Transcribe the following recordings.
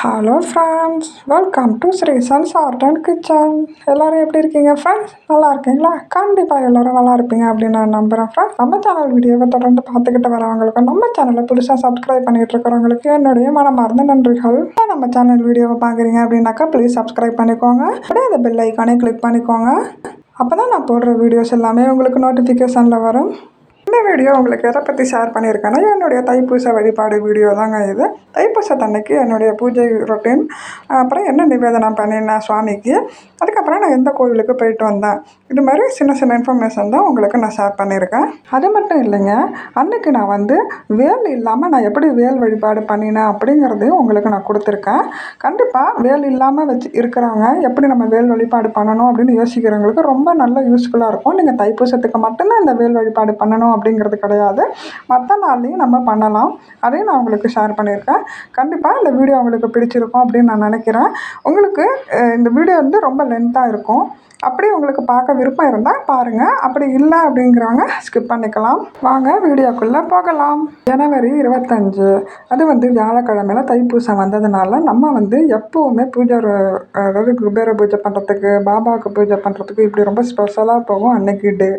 Hello friends, welcome to Sreesan's art and kitchen. எல்லோரும் எப்படி இருக்கீங்க ஃப்ரெண்ட்ஸ்? நல்லா இருக்கீங்களா? கண்டிப்பாக எல்லோரும் நல்லா இருப்பீங்க அப்படின்னு நான் நம்புகிறேன் ஃப்ரெண்ட்ஸ். நம்ம சேனல் வீடியோவை தொடர்ந்து பார்த்துக்கிட்டு வரவங்களுக்கு, நம்ம சேனலை புதுசாக சப்ஸ்கிரைப் பண்ணிட்டு இருக்கிறவங்களுக்கு என்னுடைய மனமார்ந்த நன்றிகள். நம்ம சேனல் வீடியோவை பார்க்குறீங்க அப்படின்னாக்கா ப்ளீஸ் சப்ஸ்கிரைப் பண்ணிக்கோங்க. அப்படியே அந்த பெல் ஐக்கானே கிளிக் பண்ணிக்கோங்க. அப்போ தான் நான் போடுற வீடியோஸ் எல்லாமே உங்களுக்கு நோட்டிஃபிகேஷனில் வரும். இந்த வீடியோ உங்களுக்கு எதை பற்றி ஷேர் பண்ணியிருக்கேன்னா, என்னுடைய தைப்பூச வழிபாடு வீடியோ தாங்க இது. தைப்பூசத்தன்னைக்கு என்னுடைய பூஜை ரொட்டீன், அப்புறம் என்ன நிவேதனம் பண்ணினேன் சுவாமிக்கு, அதுக்கப்புறம் நான் எந்த கோவிலுக்கு போயிட்டு வந்தேன், இது மாதிரி சின்ன சின்ன இன்ஃபர்மேஷன் தான் உங்களுக்கு நான் ஷேர் பண்ணியிருக்கேன். அது மட்டும் இல்லைங்க, அன்றைக்கி நான் வந்து வேல் இல்லாமல் நான் எப்படி வேல் வழிபாடு பண்ணினேன் அப்படிங்கிறதையும் உங்களுக்கு நான் கொடுத்துருக்கேன். கண்டிப்பாக வேல் இல்லாமல் இருக்கிறவங்க எப்படி நம்ம வேல் வழிபாடு பண்ணணும் அப்படின்னு யோசிக்கிறவங்களுக்கு ரொம்ப நல்ல யூஸ்ஃபுல்லாக இருக்கும். நீங்கள் தைப்பூசத்துக்கு மட்டும்தான் இந்த வேல் வழிபாடு பண்ணணும் அப்படிங்கிறது கிடையாது, மற்ற நாள்லையும் நம்ம பண்ணலாம். அதையும் நான் உங்களுக்கு ஷேர் பண்ணியிருக்கேன். கண்டிப்பாக இந்த வீடியோ உங்களுக்கு பிடிச்சிருக்கும் அப்படின்னு நான் நினைக்கிறேன். உங்களுக்கு இந்த வீடியோ வந்து ரொம்ப லென்த்தாக இருக்கும். அப்படி உங்களுக்கு பார்க்க விருப்பம் இருந்தால் பாருங்கள், அப்படி இல்லை அப்படிங்கிறவங்க ஸ்கிப் பண்ணிக்கலாம். வாங்க வீடியோக்குள்ளே போகலாம். ஜனவரி 25 அது வந்து வியாழக்கிழமையில் தைப்பூசம் வந்ததுனால நம்ம வந்து எப்போவுமே பூஜை, அதாவது குபேர பூஜை பண்ணுறதுக்கு, பாபாவுக்கு பூஜை பண்ணுறதுக்கு இப்படி ரொம்ப ஸ்பெஷலாக போகும் அன்னைக்கு டே.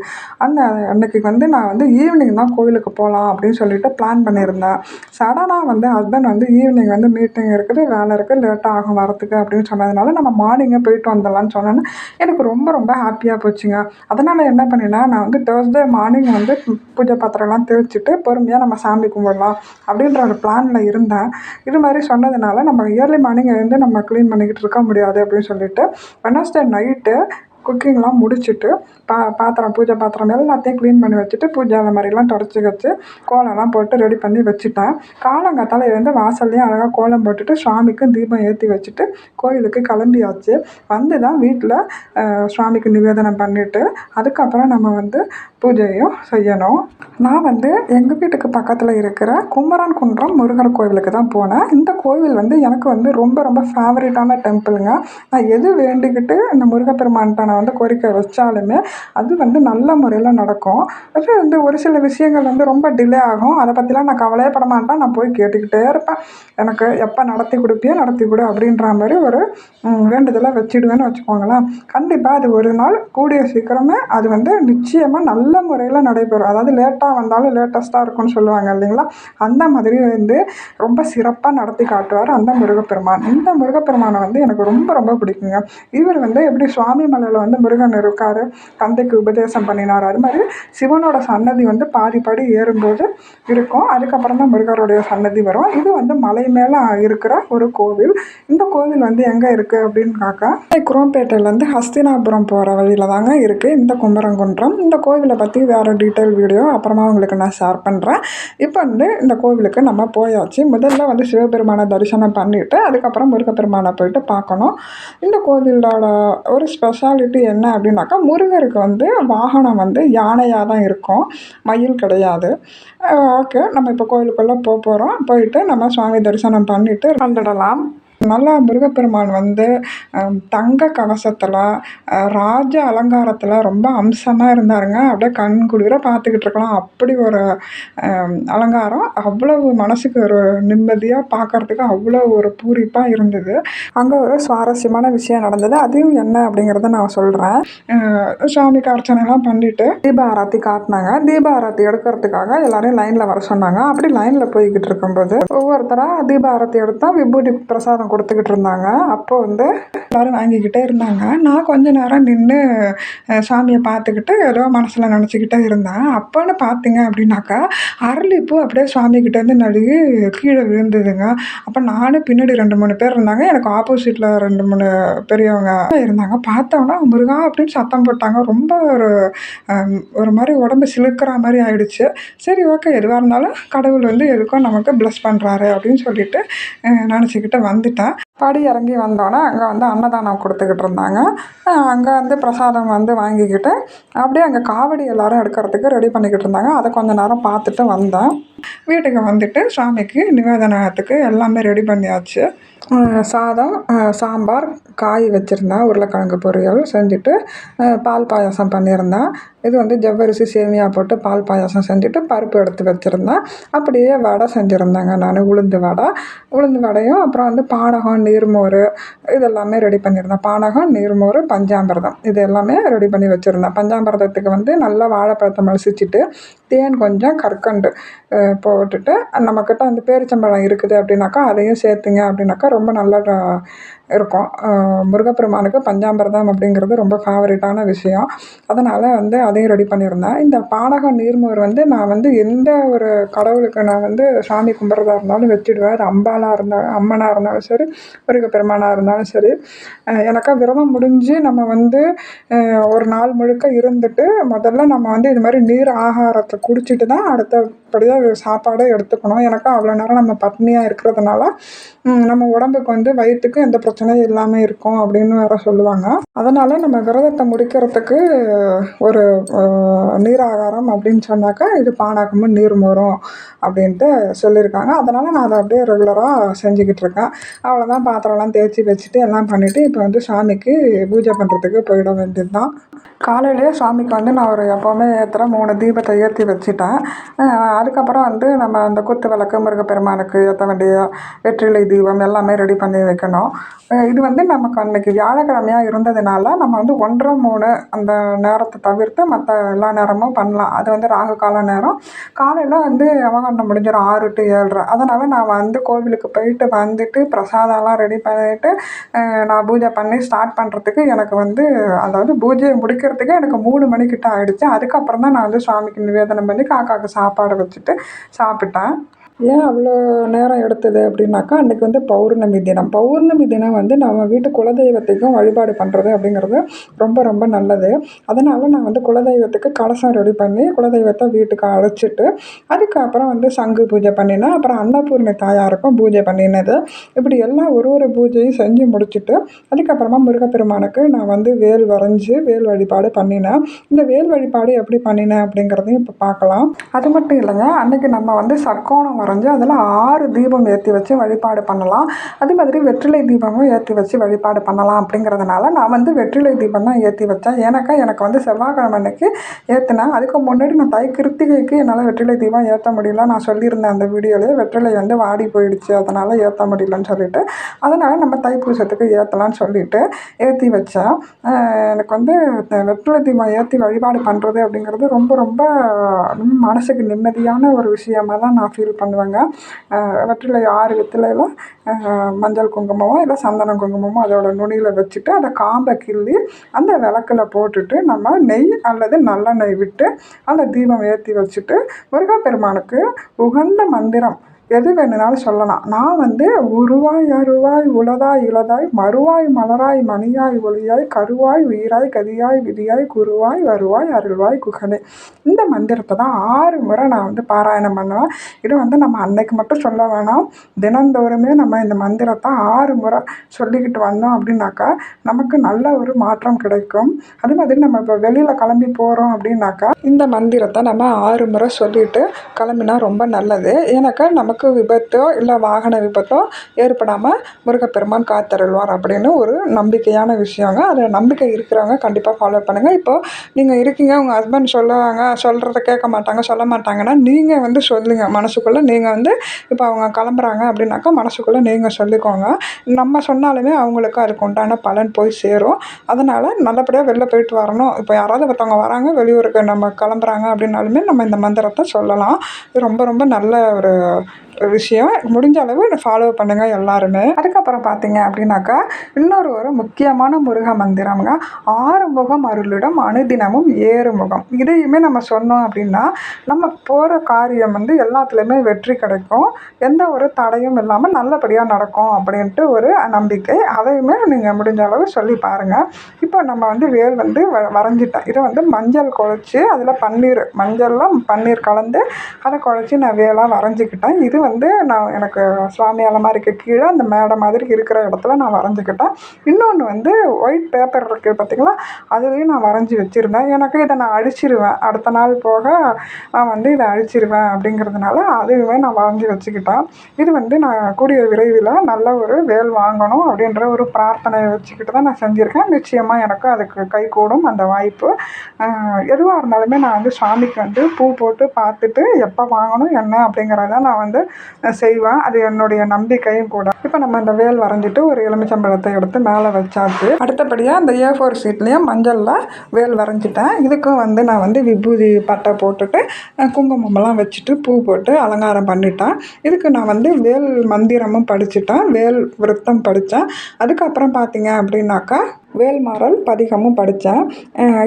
அன்னைக்கு வந்து நான் வந்து ஈவினிங் தான் கோவிலுக்கு போகலாம் அப்படின்னு சொல்லிட்டு பிளான் பண்ணியிருந்தேன். சடனாக வந்து ஹஸ்பண்ட் வந்து ஈவினிங் வந்து மீட்டிங் இருக்குது, வேலை இருக்குது, லேட்டாக ஆகும் வரத்துக்கு அப்படின்னு சொன்னதுனால நம்ம மார்னிங்கே போயிட்டு வந்துடலான்னு சொன்னேன்னு எனக்கு ரொம்ப ரொம்ப ஹாப்பியாக போச்சுங்க. அதனால் என்ன பண்ணினேன், நான் வந்து தேர்ஸ்டே மார்னிங் வந்து பூஜை பாத்திரம்லாம் தேய்ச்சிட்டு பொறுமையாக நம்ம சாமி கும்பிடலாம் அப்படின்ற ஒரு பிளானில் இருந்தேன். இது மாதிரி சொன்னதுனால நம்ம இயர்லி மார்னிங் எழுந்து நம்ம க்ளீன் பண்ணிக்கிட்டு இருக்க முடியாது அப்படின்னு சொல்லிட்டு வெட்னஸ்டே நைட்டு குக்கிங்லாம் முடிச்சுட்டு பாத்திரம், பூஜை பாத்திரம் எல்லாத்தையும் க்ளீன் பண்ணி வச்சுட்டு, பூஜை அந்த மாதிரிலாம் தொடச்சி வச்சு கோலம்லாம் போட்டு ரெடி பண்ணி வச்சுட்டேன். காலங்காத்தால எழுந்து வாசல்லையும் அழகாக கோலம் போட்டுட்டு சுவாமிக்கும் தீபம் ஏற்றி வச்சுட்டு கோயிலுக்கு கிளம்பியாச்சு. வந்து தான் வீட்டில் சுவாமிக்கு நிவேதனம் பண்ணிவிட்டு அதுக்கப்புறம் நம்ம வந்து பூஜையும் செய்யணும். நான் வந்து எங்கள் வீட்டுக்கு பக்கத்தில் இருக்கிற குமரன் குன்றம் முருகர் கோவிலுக்கு தான் போனேன். இந்த கோவில் வந்து எனக்கு வந்து ரொம்ப ரொம்ப ஃபேவரட்டான டெம்பிளுங்க. நான் எது வேண்டிக்கிட்டு இந்த முருகப்பெருமான்கிட்ட நான் வந்து கோரிக்கை வச்சாலுமே அது வந்து நல்ல முறையில் நடக்கும். அது வந்து ஒரு சில விஷயங்கள் வந்து ரொம்ப டிலே ஆகும், அதை பற்றிலாம் நான் கவலையே பட மாட்டேன். நான் போய் கேட்டுக்கிட்டே இருப்பேன். எனக்கு எப்போ நடத்தி கொடுப்பியோ நடத்தி கொடு அப்படின்ற மாதிரி ஒரு வேண்டுதலை வச்சுடுவேன்னு வச்சுக்கோங்களேன். கண்டிப்பாக அது ஒரு நாள் கூடிய சீக்கிரமே அது வந்து நிச்சயமாக நல்ல முறையில் நடைபெறும். அதாவது லேட்டாக வந்தாலும் லேட்டஸ்ட்டாக இருக்கும்னு சொல்லுவாங்க இல்லைங்களா, அந்த மாதிரி வந்து ரொம்ப சிறப்பாக நடத்தி காட்டுவார் அந்த முருகப்பெருமான். இந்த முருகப்பெருமானை வந்து எனக்கு ரொம்ப ரொம்ப பிடிக்குங்க. இவர் வந்து எப்படி சுவாமி மலையில் வந்து முருகன் இருக்கார், தந்தைக்கு உபதேசம் பண்ணினார், அது மாதிரி சிவனோட சன்னதி வந்து பாதி படி ஏறும்போது இருக்கும், அதுக்கப்புறம் தான் முருகருடைய சன்னதி வரும். இது வந்து மலை மேலே இருக்கிற ஒரு கோவில். இந்த கோவில் வந்து எங்கே இருக்குது அப்படின்னு குரோம்பேட்டையிலேருந்து ஹஸ்தினாபுரம் போகிற வழியில் தாங்க இருக்குது இந்த குமரங்குன்றம். இந்த கோவிலை பற்றி வேறு டீட்டெயில் வீடியோ அப்புறமா உங்களுக்கு நான் ஷேர் பண்ணுறேன். இப்போ வந்து இந்த கோவிலுக்கு நம்ம போயாச்சு. முதல்ல வந்து சிவபெருமானை தரிசனம் பண்ணிவிட்டு அதுக்கப்புறம் முருகப்பெருமானை போயிட்டு பார்க்கணும். இந்த கோவிலோட ஒரு ஸ்பெஷாலிட்டி என்ன அப்படின்னாக்கா, முருகருக்கு வந்து வாகனம் வந்து யானையாக தான் இருக்கும், மயில் கிடையாது. ஓகே, நம்ம இப்போ கோவிலுக்குள்ளே போகிறோம். போயிட்டு நம்ம சுவாமி தரிசனம் பண்ணிவிட்டு வந்துடலாம். நல்லா முருகப்பெருமான் வந்து தங்க கவசத்தில் ராஜ அலங்காரத்தில் ரொம்ப அம்சமாக இருந்தாருங்க. அப்படியே கண் குளிர பார்த்துக்கிட்டு இருக்கலாம், அப்படி ஒரு அலங்காரம். அவ்வளவு மனசுக்கு ஒரு நிம்மதியாக, பார்க்குறதுக்கு அவ்வளோ ஒரு பூரிப்பாக இருந்தது. அங்கே ஒரு சுவாரஸ்யமான விஷயம் நடந்தது, அதையும் என்ன அப்படிங்கிறத நான் சொல்கிறேன். சுவாமிக்கு அர்ச்சனைலாம் பண்ணிவிட்டு தீப ஆராத்தி காட்டினாங்க. தீப ஆராத்தி எடுக்கிறதுக்காக எல்லோரையும் லைனில் வர சொன்னாங்க. அப்படி லைனில் போய்கிட்டு இருக்கும்போது ஒவ்வொருத்தராக தீப ஆராத்தி எடுத்தால் விபூதி பிரசாதம் கொடுத்துக்கிட்டு இருந்தாங்க. அப்போ வந்து எல்லோரும் வாங்கிக்கிட்டே இருந்தாங்க. நான் கொஞ்ச நேரம் நின்று சாமியை பார்த்துக்கிட்டு ஏதோ மனசில் நினச்சிக்கிட்டே இருந்தேன். அப்போன்னு பார்த்தீங்க அப்படின்னாக்கா அரளிப்பூ அப்படியே சுவாமிக்கிட்டேருந்து நடுவி கீழே விழுந்ததுங்க. அப்போ நானும் பின்னாடி 2-3 பேர் இருந்தாங்க, எனக்கு ஆப்போசிட்டில் 2-3 பெரியவங்க இருந்தாங்க. பார்த்தோன்னா முருகா அப்படின்னு சத்தம் போட்டாங்க. ரொம்ப ஒரு மாதிரி உடம்பு சிலுக்கிற மாதிரி ஆயிடுச்சு. சரி, ஓகே, எதுவாக இருந்தாலும் கடவுள் வந்து எதுக்கும் நமக்கு ப்ளஸ் பண்ணுறாரு அப்படின்னு சொல்லிட்டு நினச்சிக்கிட்டு வந்துட்டேன். படி இறங்கி வந்தோன்னே அங்கே வந்து அன்னதானம் கொடுத்துக்கிட்டு இருந்தாங்க. அங்கே வந்து பிரசாதம் வந்து வாங்கிக்கிட்டு அப்படியே அங்கே காவடி எல்லோரும் எடுக்கிறதுக்கு ரெடி பண்ணிக்கிட்டு இருந்தாங்க. அதை கொஞ்சம் நேரம் பார்த்துட்டு வந்தேன். வீட்டுக்கு வந்துட்டு சாமிக்கு நிவேதனத்துக்கு எல்லாமே ரெடி பண்ணியாச்சு. சாதம், சாம்பார், காய் வச்சுருந்தேன், உருளைக்கிழங்கு பொரியல் செஞ்சுட்டு பால் பாயாசம் பண்ணியிருந்தேன். இது வந்து ஜவ்வரிசி சேமியா போட்டு பால் பாயாசம் செஞ்சுட்டு பருப்பு எடுத்து வச்சுருந்தேன். அப்படியே வடை செஞ்சுருந்தேங்க நான், உளுந்து வடையும் அப்புறம் வந்து பானகம், நீர்மோர் இது எல்லாமே ரெடி பண்ணியிருந்தேன். பானகம், நீர்மோர், பஞ்சாமிர்தம் இது எல்லாமே ரெடி பண்ணி வச்சுருந்தேன். பஞ்சாமிர்தத்துக்கு வந்து நல்லா வாழைப்பழத்தை மசிச்சுட்டு தேன் கொஞ்சம் கற்கண்டு போட்டுட்டு நம்மக்கிட்ட அந்த பேரிச்சம்பழம் இருக்குது அப்படின்னாக்கா அதையும் சேர்த்துங்க அப்படின்னாக்கா ரொம்ப நல்லா இருக்கும். முருகப்பெருமானுக்கு பஞ்சாமிர்தம் அப்படிங்கிறது ரொம்ப ஃபேவரட்டான விஷயம். அதனால் வந்து அதையும் ரெடி பண்ணியிருந்தேன். இந்த பானகம், நீர்மோர் வந்து நான் வந்து எந்த ஒரு கடவுளுக்கு நான் வந்து சாமி கும்பிட்றதா இருந்தாலும் வச்சுடுவேன். அது அம்மனாக இருந்தாலும் சரி, முருகப்பெருமானாக இருந்தாலும் சரி. எனக்கா விரதம் முடிஞ்சு நம்ம வந்து ஒரு நாள் முழுக்க இருந்துட்டு முதல்ல நம்ம வந்து இது மாதிரி நீர் ஆகாரத்தை குடிச்சிட்டு தான் அடுத்தபடியாக சாப்பாடே எடுத்துக்கணும். எனக்கா அவ்வளோ நேரம் நம்ம பட்னியாக இருக்கிறதுனால நம்ம உடம்புக்கு வந்து வயிற்றுக்கு எந்த பிரச்சனையும் இல்லாமல் இருக்கும் அப்படின்னு வேறு சொல்லுவாங்க. அதனால் நம்ம விரதத்தை முடிக்கிறதுக்கு ஒரு நீராகாரம் அப்படின்னு சொன்னாக்கா இது பானகமும் நீர்மோரும் அப்படின்ட்டு சொல்லியிருக்காங்க. அதனால் நான் அதை அப்படியே ரெகுலராக செஞ்சுக்கிட்டு இருக்கேன். அவ்வளோதான், பாத்திரம்லாம் தேய்ச்சி வச்சுட்டு எல்லாம் பண்ணிவிட்டு இப்போ வந்து சாமிக்கு பூஜை பண்ணுறதுக்கு போயிட வேண்டியது தான். காலையிலேயே சாமிக்கு வந்து நான் எப்போவுமே ஏற்றுற 3 தீபத்தை ஏற்றி வச்சுட்டேன். அதுக்கப்புறம் வந்து நம்ம அந்த குத்து விளக்கு, முருகப்பெருமானுக்கு ஏற்ற வேண்டிய வெற்றிலை தீபம் எல்லாமே ரெடி பண்ணி வைக்கணும். இது வந்து நமக்கு அன்றைக்கி வியாழக்கிழமையாக இருந்ததுனால நம்ம வந்து 1:30, 3 அந்த நேரத்தை தவிர்த்து மற்ற எல்லா நேரமும் பண்ணலாம். அது வந்து ராகு கால நேரம். காலையில் வந்து யமகண்டம் முடிஞ்சிடும் 6 to 7:30. அதனால் நான் வந்து கோவிலுக்கு போயிட்டு வந்துட்டு பிரசாதம்லாம் ரெடி பண்ணிவிட்டு நான் பூஜை பண்ணி ஸ்டார்ட் பண்ணுறதுக்கு எனக்கு வந்து அதாவது பூஜையை முடிக்கிறதுக்கு எனக்கு 3 மணிக்கிட்ட ஆகிடுச்சு. அதுக்கப்புறம் தான் நான் வந்து சாமிக்கு நிவேதனம் பண்ணி காக்காவுக்கு சாப்பாடு வச்சுட்டு சாப்பிட்டேன். ஏன் அவ்வளோ நேரம் எடுத்தது அப்படின்னாக்கா அன்றைக்கி வந்து பௌர்ணமி தினம். பௌர்ணமி தினம் வந்து நம்ம வீட்டு குலதெய்வத்துக்கும் வழிபாடு பண்ணுறது அப்படிங்கிறது ரொம்ப ரொம்ப நல்லது. அதனால் நான் வந்து குலதெய்வத்துக்கு கலசம் ரெடி பண்ணி குலதெய்வத்தை வீட்டுக்கு அழைச்சிட்டு அதுக்கப்புறம் வந்து சங்கு பூஜை பண்ணினேன். அப்புறம் அன்னபூர்ணி தாயாருக்கும் பூஜை பண்ணினது. இப்படி எல்லாம் ஒரு பூஜையும் செஞ்சு முடிச்சுட்டு அதுக்கப்புறமா முருகப்பெருமானுக்கு நான் வந்து வேல் வரைஞ்சி வேல் வழிபாடு பண்ணினேன். இந்த வேல் வழிபாடு எப்படி பண்ணினேன் அப்படிங்கிறதையும் இப்போ பார்க்கலாம். அது மட்டும் இல்லைங்க, அன்றைக்கி நம்ம வந்து சர்க்கோணம் வரைஞ்சி அதில் 6 தீபம் ஏற்றி வச்சு வழிபாடு பண்ணலாம். அதே மாதிரி வெற்றிலை தீபமும் ஏற்றி வச்சு வழிபாடு பண்ணலாம். அப்படிங்கிறதுனால நான் வந்து வெற்றிலை தீபம் தான் ஏற்றி வச்சேன். எனக்கு வந்து செவ்வாய்க்கிழமை அன்னைக்கு ஏற்றினேன். அதுக்கு முன்னாடி நான் தை கிருத்திகைக்கு என்னால் வெற்றிலை தீபம் ஏற்ற முடியல. நான் சொல்லியிருந்தேன் அந்த வீடியோலேயே, வெற்றிலை வந்து வாடி போயிடுச்சு அதனால் ஏற்ற முடியலன்னு சொல்லிட்டு. அதனால் நம்ம தைப்பூசத்துக்கு ஏற்றலான்னு சொல்லிட்டு ஏற்றி வச்சேன். எனக்கு வந்து வெற்றிலை தீபம் ஏற்றி வழிபாடு பண்ணுறது அப்படிங்கிறது ரொம்ப ரொம்ப மனசுக்கு நிம்மதியான ஒரு விஷயமாக தான் நான் ஃபீல் பண்ணுவேங்க. வெற்றிலை 6 வெற்றிலையில் மஞ்சள் குங்குமமோ இல்லை சந்தனம் குங்குமமோ அதோட நுனியில் வச்சுட்டு அதை காம்பை கிள்ளி அந்த விளக்கில் போட்டுட்டு நம்ம நெய் அல்லது நல்லெண்ணெய் விட்டு அந்த தீபம் ஏற்றி வச்சுட்டு முருகப்பெருமானுக்கு உகந்த மந்திரம் எது வேணுனாலும் சொல்லலாம். நான் வந்து உருவாய் அருவாய் உளதாய் இளதாய் மறுவாய் மலராய் மணியாய் ஒளியாய் கருவாய் உயிராய் கதியாய் விதியாய் குருவாய் வருவாய் அருள்வாய் குகனே, இந்த மந்திரத்தை தான் 6 முறை நான் வந்து பாராயணம் பண்ணுவேன். இது வந்து நம்ம அன்னைக்கு மட்டும் சொல்ல வேணாம், தினந்தோறுமே நம்ம இந்த மந்திரத்தை 6 முறை சொல்லிக்கிட்டு வந்தோம் அப்படின்னாக்கா நமக்கு நல்ல ஒரு மாற்றம் கிடைக்கும். அதே மாதிரி நம்ம இப்போ வெளியில் கிளம்பி போகிறோம் அப்படின்னாக்கா இந்த மந்திரத்தை நம்ம 6 முறை சொல்லிட்டு கிளம்பினா ரொம்ப நல்லது. ஏன்னாக்கா நமக்கு விபத்தோ இல்லை வாகன விபத்தோ ஏற்படாமல் முருகப்பெருமான் காத்தருள்வார் அப்படின்னு ஒரு நம்பிக்கையான விஷயங்க. அது நம்பிக்கை இருக்கிறவங்க கண்டிப்பாக ஃபாலோ பண்ணுங்கள். இப்போது நீங்கள் இருக்கீங்க, உங்கள் ஹஸ்பண்ட் சொல்கிறத கேட்க மாட்டாங்க, சொல்ல மாட்டாங்கன்னா நீங்கள் வந்து சொல்லுங்கள் மனசுக்குள்ளே. நீங்கள் வந்து இப்போ அவங்க கிளம்புறாங்க அப்படின்னாக்கா மனசுக்குள்ளே நீங்கள் சொல்லிக்கோங்க. நம்ம சொன்னாலுமே அவங்களுக்கு அதுக்கு உண்டான பலன் போய் சேரும். அதனால் நல்லபடியாக வெளில போயிட்டு வரணும். இப்போ யாராவது ஒருத்தவங்க வராங்க, வெளியூருக்கு நம்ம கிளம்புறாங்க அப்படின்னாலுமே நம்ம இந்த மந்திரத்தை சொல்லலாம். இது ரொம்ப ரொம்ப நல்ல ஒரு விஷயம். முடிஞ்ச அளவு ஃபாலோ பண்ணுங்கள் எல்லாருமே. அதுக்கப்புறம் பார்த்தீங்க அப்படின்னாக்கா ஒரு முக்கியமான முருக மந்திரம்ங்க, 6 முகம் அருளிடம் அனுதினமும் 7 முகம். இதையுமே நம்ம சொன்னோம் அப்படின்னா நம்ம போகிற காரியம் வந்து எல்லாத்துலேயுமே வெற்றி கிடைக்கும், எந்த ஒரு தடையும் இல்லாமல் நல்லபடியாக நடக்கும் அப்படின்ட்டு ஒரு நம்பிக்கை. அதையுமே நீங்கள் முடிஞ்ச அளவு சொல்லி பாருங்கள். இப்போ நம்ம வந்து வேல் வந்து வரைஞ்சிட்டேன். இதை வந்து மஞ்சள் குழச்சி அதில் மஞ்சள்லாம் பன்னீர் கலந்து அதை குழச்சி நான் வேலாக வரைஞ்சிக்கிட்டேன். இது வந்து நான் எனக்கு சுவாமி அலமாரிக்கு கீழே அந்த மேடை மாதிரி இருக்கிற இடத்துல நான் வரைஞ்சிக்கிட்டேன். இன்னொன்று வந்து ஒயிட் பேப்பர் இருக்குது பார்த்திங்களா, அதுலேயும் நான் வரைஞ்சி வச்சுருந்தேன். எனக்கு இதை நான் அழிச்சிருவேன், அடுத்த நாள் போக நான் வந்து இதை அழிச்சிருவேன் அப்படிங்கிறதுனால அதுவுமே நான் வரைஞ்சி வச்சுக்கிட்டேன். இது வந்து நான் கூடிய விரைவில் நல்ல ஒரு வேல் வாங்கணும் அப்படின்ற ஒரு பிரார்த்தனையை வச்சுக்கிட்டு தான் நான் செஞ்சுருக்கேன். நிச்சயமாக எனக்கு அதுக்கு கைகூடும் அந்த வாய்ப்பு. எதுவாக இருந்தாலுமே நான் வந்து சாமிக்கு வந்து பூ போட்டு பார்த்துட்டு எப்போ வாங்கணும் என்ன அப்படிங்கிறத நான் வந்து செய்வேன். அது என்னுடைய நம்பிக்கையும் கூட. இப்போ நம்ம இந்த வேல் வரைஞ்சிட்டு ஒரு எலுமிச்சம்பழத்தை எடுத்து மேலே வச்சாச்சு. அடுத்தபடியாக அந்த A4 ஷீட்லேயும் மஞ்சளில் வேல் வரைஞ்சிட்டேன். இதுக்கும் வந்து நான் வந்து விபூதி பட்டை போட்டுட்டு குங்குமமெல்லாம் வச்சுட்டு பூ போட்டு அலங்காரம் பண்ணிட்டேன். இதுக்கு நான் வந்து வேல் மந்திரமும் படிச்சுட்டேன், வேல் விருத்தம் படித்தேன். அதுக்கப்புறம் பார்த்தீங்க அப்படின்னாக்கா வேல்மாறல் பதிகமும் படித்தேன்.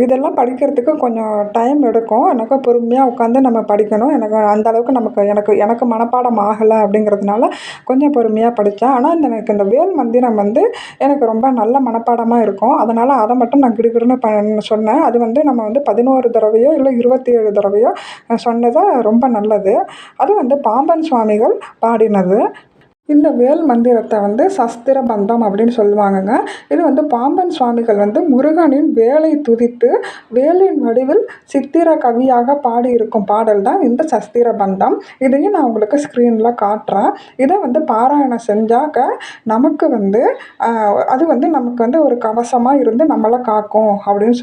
இதெல்லாம் படிக்கிறதுக்கு கொஞ்சம் டைம் எடுக்கும். எனக்கு பொறுமையாக உட்காந்து நம்ம படிக்கணும். எனக்கு அந்தளவுக்கு எனக்கு மனப்பாடம் ஆகலை அப்படிங்கிறதுனால கொஞ்சம் பொறுமையாக படித்தேன். ஆனால் எனக்கு இந்த வேல் மந்திரம் வந்து எனக்கு ரொம்ப நல்ல மனப்பாடமாக இருக்கும். அதனால் அதை மட்டும் நான் கிடுகிடுன்னு சொன்னேன். அது வந்து நம்ம வந்து 11 தடவையோ இல்லை 27 தடவையோ சொன்னது ரொம்ப நல்லது. அது வந்து பாம்பன் சுவாமிகள் பாடினது. இந்த வேல் மந்திரத்தை வந்து சஸ்திர பந்தம் அப்படின்னு சொல்லுவாங்கங்க. இது வந்து பாம்பன் சுவாமிகள் வந்து முருகனின் வேலை துதித்து வேலின் வடிவில் சித்திர கவியாக பாடியிருக்கும் பாடல் தான் இந்த சஸ்திர பந்தம். இதையும் நான் உங்களுக்கு ஸ்க்ரீனில் காட்டுறேன். இதை வந்து பாராயணம் செஞ்சாக்க நமக்கு வந்து அது வந்து நமக்கு வந்து ஒரு கவசமாக இருந்து நம்மளை காக்கும் அப்படின்னு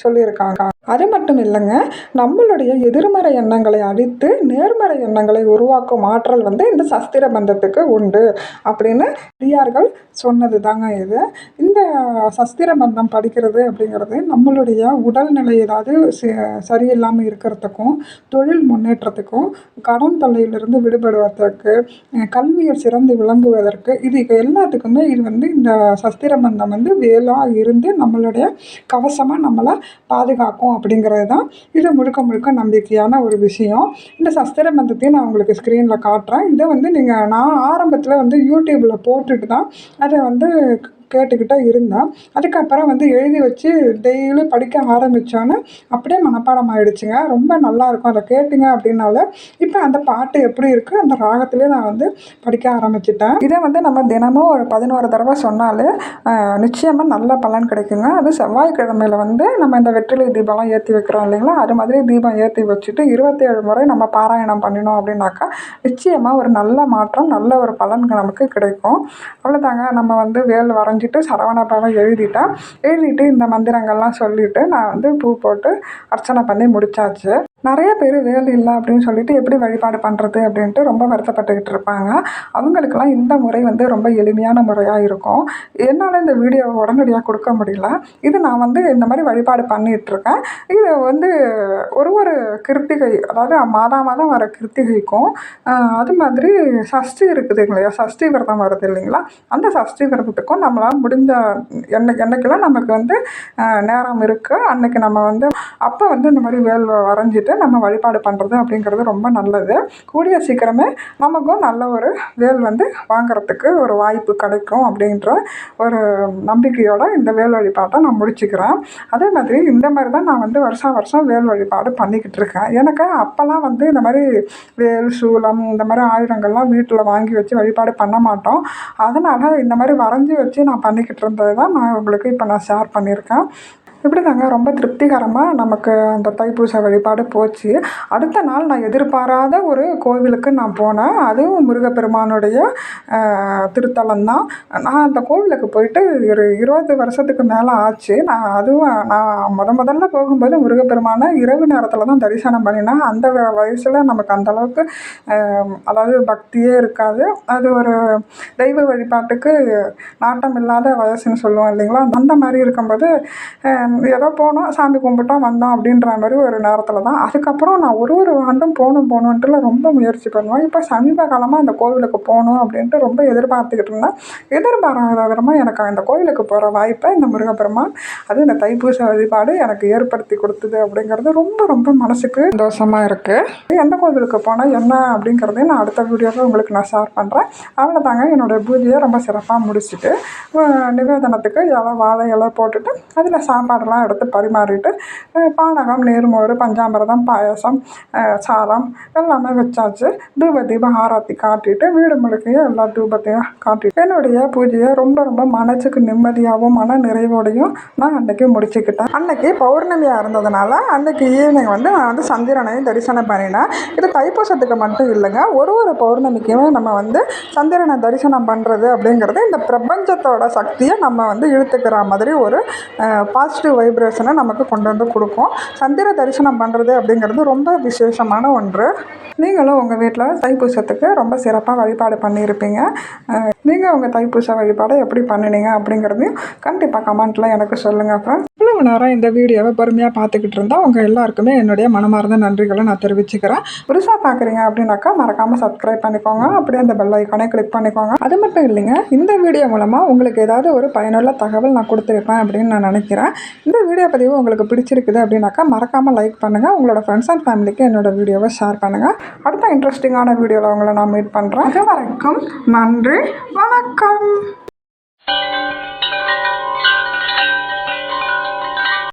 சொல்லியிருக்காங்க. அது மட்டும் இல்லைங்க, நம்மளுடைய எதிர்மறை எண்ணங்களை அழித்து நேர்மறை எண்ணங்களை உருவாக்கும் ஆற்றல் வந்து இந்த சஸ்திர பந்தத்துக்கு உண்டு அப்படின்னு பெரியார்கள் சொன்னது தாங்க இது. இந்த சஸ்திர பந்தம் படிக்கிறது அப்படிங்கிறது நம்மளுடைய உடல்நிலை ஏதாவது சரியில்லாமல் இருக்கிறதுக்கும், தொழில் முன்னேற்றத்துக்கும், கடன் தொல்லையிலிருந்து விடுபடுவதற்கு, கல்வியில் சிறந்து விளங்குவதற்கு, இது எல்லாத்துக்குமே இது வந்து இந்த சஸ்திர பந்தம் வந்து வேலாக இருந்து நம்மளுடைய கவசமாக நம்மளை பாதுகாக்கும் அப்படிங்கிறது தான் இது முழுக்க முழுக்க நம்பிக்கையான ஒரு விஷயம். இந்த சஸ்திர பந்தத்தையும் நான் உங்களுக்கு ஸ்க்ரீனில் காட்டுறேன். இதை வந்து நான் ஆரம்பத்தில் வந்து யூடியூப்பில் போட்டுட்டு தான் அதை வந்து கேட்டுக்கிட்டே இருந்தேன். அதுக்கப்புறம் வந்து எழுதி வச்சு டெய்லி படிக்க ஆரம்பித்தோன்னே அப்படியே மனப்பாடம் ஆகிடுச்சுங்க. ரொம்ப நல்லாயிருக்கும். அதை கேட்டிங்க அப்படின்னால இப்போ அந்த பாட்டு எப்படி இருக்குது அந்த ராகத்திலே நான் வந்து படிக்க ஆரம்பிச்சிட்டேன். இதை வந்து நம்ம தினமும் ஒரு 11 தடவை சொன்னாலே நிச்சயமாக நல்ல பலன் கிடைக்குங்க. அது செவ்வாய்க்கிழமையில் வந்து நம்ம இந்த வெற்றிலை தீபம்லாம் ஏற்றி வைக்கிறோம் இல்லைங்களா, அது மாதிரி தீபம் ஏற்றி வச்சுட்டு 27 முறை நம்ம பாராயணம் பண்ணினோம் அப்படின்னாக்கா நிச்சயமாக ஒரு நல்ல மாற்றம், நல்ல ஒரு பலன் நமக்கு கிடைக்கும். அவ்வளோதாங்க. நம்ம வந்து வேல் வரைஞ்சிட்டு சரவணபவ எழுதிட்டு இந்த மந்திரங்கள்லாம் சொல்லிவிட்டு நான் வந்து பூ போட்டு அர்ச்சனை பண்ணி முடித்தாச்சு. நிறைய பேர் வேல் இல்லை அப்படின்னு சொல்லிட்டு எப்படி வழிபாடு பண்ணுறது அப்படின்ட்டு ரொம்ப வருத்தப்பட்டுக்கிட்டு இருப்பாங்க. அவங்களுக்கெல்லாம் இந்த முறை வந்து ரொம்ப எளிமையான முறையாக இருக்கும். என்னால் இந்த வீடியோவை உடனடியாக கொடுக்க முடியல. இது நான் வந்து இந்த மாதிரி வழிபாடு பண்ணிகிட்ருக்கேன். இது வந்து ஒரு கிருத்திகை, அதாவது மாதம் வர கிருத்திகைக்கும் அது மாதிரி சஷ்டி இருக்குது இல்லையா, சஷ்டி விரதம் வருது இல்லைங்களா, அந்த சஷ்டி விரதத்துக்கும் நம்மளால் முடிஞ்ச என்னைக்கெல்லாம் நமக்கு வந்து நேரம் இருக்குது அன்றைக்கி நம்ம வந்து அப்போ வந்து இந்த மாதிரி வேல் வரைஞ்சிட்டு நம்ம வழிபாடு பண்ணுறது அப்படிங்கிறது ரொம்ப நல்லது. கூடிய சீக்கிரமே நமக்கும் நல்ல ஒரு வேல் வந்து வாங்கிறதுக்கு ஒரு வாய்ப்பு கிடைக்கும் அப்படின்ற ஒரு நம்பிக்கையோடு இந்த வேல் வழிபாட்டை நான் முடிச்சுக்கிறேன். அதே மாதிரி இந்த மாதிரி தான் நான் வந்து வருஷம் வேல் வழிபாடு பண்ணிக்கிட்டு இருக்கேன். எனக்கு அப்போல்லாம் வந்து இந்த மாதிரி வேல், சூலம், இந்த மாதிரி ஆயுதங்கள்லாம் வீட்டில் வாங்கி வச்சு வழிபாடு பண்ண மாட்டோம். அதனால் இந்த மாதிரி வரைஞ்சி வச்சு நான் பண்ணிக்கிட்டு இருந்தது தான் நான் உங்களுக்கு இப்போ நான் ஷேர் பண்ணியிருக்கேன். இப்படி தாங்க ரொம்ப திருப்திகரமாக நமக்கு அந்த தைப்பூச வழிபாடு போச்சு. அடுத்த நாள் நான் எதிர்பாராத ஒரு கோவிலுக்கு நான் போனேன். அதுவும் முருகப்பெருமானுடைய திருத்தலம் தான். நான் அந்த கோவிலுக்கு போயிட்டு ஒரு 20 வருஷத்துக்கு மேலே ஆச்சு. நான் முதல்ல போகும்போது முருகப்பெருமானை இரவு நேரத்தில் தான் தரிசனம் பண்ணினேன். அந்த வயசில் நமக்கு அந்தளவுக்கு அதாவது பக்தியே இருக்காது. அது ஒரு தெய்வ வழிபாட்டுக்கு நாட்டம் இல்லாத வயசுன்னு சொல்லுவோம் இல்லைங்களா, அந்த மாதிரி இருக்கும்போது ஏதோ போனோம், சாமி கும்பிட்டோம், வந்தோம் அப்படின்ற மாதிரி ஒரு நேரத்தில் தான். அதுக்கப்புறம் நான் ஒரு ஆண்டும் போகணுன்ட்டுல ரொம்ப முயற்சி பண்ணுவேன். இப்போ சமீப காலமாக அந்த கோவிலுக்கு போகணும் அப்படின்ட்டு ரொம்ப எதிர்பார்த்துக்கிட்டு இருந்தேன். எதிர்பாராத விதமாக எனக்கு அந்த கோவிலுக்கு போகிற வாய்ப்பை இந்த முருகப்பெருமான், அது இந்த தைப்பூச வழிபாடு எனக்கு ஏற்படுத்தி கொடுத்தது அப்படிங்கிறது ரொம்ப ரொம்ப மனசுக்கு சந்தோஷமாக இருக்குது. எந்த கோவிலுக்கு போனால் என்ன அப்படிங்கிறதையும் நான் அடுத்த வீடியோவில் உங்களுக்கு நான் ஷேர் பண்ணுறேன். அவ்வளோதாங்க. என்னோடய பூஜையை ரொம்ப சிறப்பாக முடிச்சுட்டு நிவேதனத்துக்கு வாழை இலை போட்டுட்டு அதில் சாப்பாடு சாப்பாடுலாம் எடுத்து பரிமாறிட்டு பானகம், நீர்மோர், பஞ்சாமிர்தம், பாயசம், சாதம் எல்லாமே வச்சாச்சு. தீப ஆராத்தி காட்டிட்டு வீடு முழுக்கையும் எல்லா தூபத்தையும் காட்டிட்டு என்னுடைய பூஜையை ரொம்ப ரொம்ப மனசுக்கு நிம்மதியாகவும் மன நிறைவோடையும் நான் அன்றைக்கி முடிச்சுக்கிட்டேன். அன்றைக்கி பௌர்ணமியாக இருந்ததுனால அன்றைக்கி ஈவினிங் வந்து நான் வந்து சந்திரனையும் தரிசனம் பண்ணினேன். இது தைப்பூசத்துக்கு மட்டும் இல்லைங்க, ஒரு பௌர்ணமிக்குமே நம்ம வந்து சந்திரனை தரிசனம் பண்ணுறது அப்படிங்கிறது இந்த பிரபஞ்சத்தோட சக்தியை நம்ம வந்து இழுத்துக்கிற மாதிரி ஒரு பாசிட்டிவ் வைப்ரேஷனை நமக்கு கொண்டு வந்து கொடுக்கும். சந்திர தரிசனம் பண்ணுறது அப்படிங்கிறது ரொம்ப விசேஷமான ஒன்று. நீங்களும் உங்கள் வீட்டில் தைப்பூசத்துக்கு ரொம்ப சிறப்பாக வழிபாடு பண்ணியிருப்பீங்க. நீங்கள் உங்கள் தைப்பூச வழிபாடை எப்படி பண்ணினீங்க அப்படிங்கிறதையும் கண்டிப்பாக கமெண்ட்டில் எனக்கு சொல்லுங்கள் ஃப்ரெண்ட்ஸ். இவ்வளவு நேரம் இந்த வீடியோவை பொறுமையாக பார்த்துக்கிட்டு இருந்தால் உங்கள் எல்லாருக்குமே என்னுடைய மனமார்ந்த நன்றிகளை நான் தெரிவிச்சுக்கிறேன். புதுசாக பார்க்குறீங்க அப்படின்னாக்கா மறக்காமல் சப்ஸ்கிரைப் பண்ணிக்கோங்க, அப்படியே அந்த பெல் ஐக்கானை கிளிக் பண்ணிக்கோங்க. அது மட்டும் இல்லைங்க, இந்த வீடியோ மூலமாக உங்களுக்கு ஏதாவது ஒரு பயனுள்ள தகவல் நான் கொடுத்துருப்பேன் அப்படின்னு நான் நினைக்கிறேன். இந்த வீடியோ பதிவு உங்களுக்கு பிடிச்சிருக்குது அப்படின்னாக்கா மறக்காமல் லைக் பண்ணுங்கள், உங்களோட ஃப்ரெண்ட்ஸ் அண்ட் ஃபேமிலிக்கு என்னோடய வீடியோவை ஷேர் பண்ணுங்கள். அடுத்த இன்ட்ரெஸ்டிங்கான வீடியோவில் உங்களை நான் மீட் பண்ணுறேன். அது வரைக்கும் நன்றி, வணக்கம்.